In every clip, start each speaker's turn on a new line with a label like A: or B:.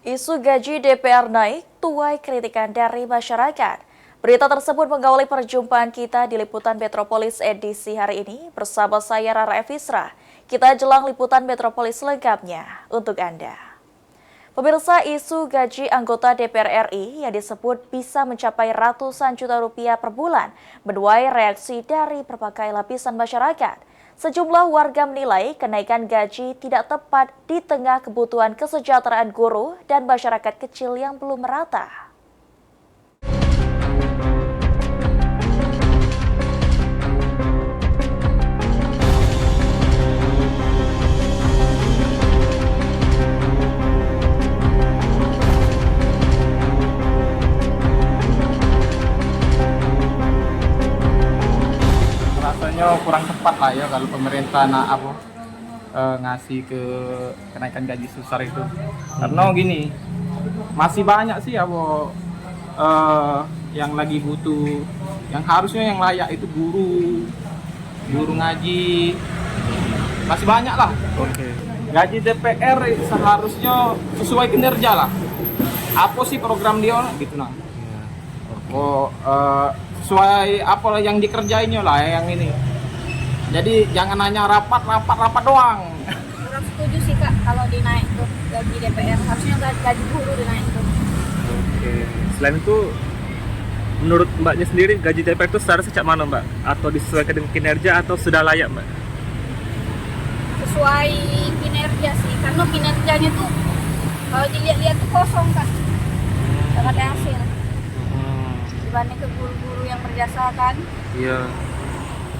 A: Isu gaji DPR naik tuai kritikan dari masyarakat. Berita tersebut mengawali perjumpaan kita di Liputan Metropolis edisi hari ini bersama saya Rara Evisra. Kita jelang Liputan Metropolis lengkapnya untuk Anda. Pemirsa, isu gaji anggota DPR RI yang disebut bisa mencapai ratusan juta rupiah per bulan menuai reaksi dari berbagai lapisan masyarakat. Sejumlah warga menilai kenaikan gaji tidak tepat di tengah kebutuhan kesejahteraan guru dan masyarakat kecil yang belum merata.
B: Rasanya kurang tepat lah ya kalau pemerintah ngasih ke kenaikan gaji sebesar itu. Karena gini, masih banyak sih yang lagi butuh, yang harusnya yang layak itu guru ngaji, masih banyak lah.
C: Oke.
B: Gaji DPR seharusnya sesuai kinerja lah. Apa sih program dia gitu nah. Sesuai apa yang dikerjainnya lah yang ini. Jadi jangan hanya rapat doang.
D: Kurang setuju sih Kak kalau dinaik tuh gaji DPR, harusnya gaji guru dinaik tuh.
C: Oke. Selain itu, menurut Mbaknya sendiri gaji DPR itu seharusnya sejak mana Mbak? Atau disesuaikan dengan kinerja atau sudah layak Mbak?
D: Sesuai kinerja sih, karena kinerjanya tuh kalau dilihat-lihat tuh kosong Kak, nggak ada hasil. Dibanding ke guru-guru yang berjasa kan.
C: Iya.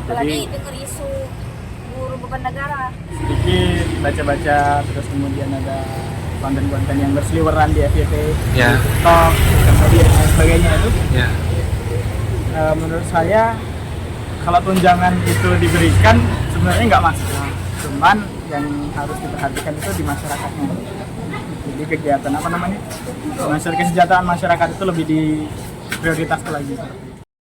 D: Apalagi denger isu guru beban negara.
E: Sedikit baca-baca, terus kemudian ada konten-konten yang berseliweran di FYP,
C: Ya.
E: TikTok, kemudian dan sebagainya itu.
C: Ya.
E: Menurut saya kalau tunjangan itu diberikan sebenarnya nggak masalah. Cuman yang harus diperhatikan itu di masyarakatnya. Jadi kegiatan masalah kesejahteraan masyarakat itu lebih di prioritas lagi.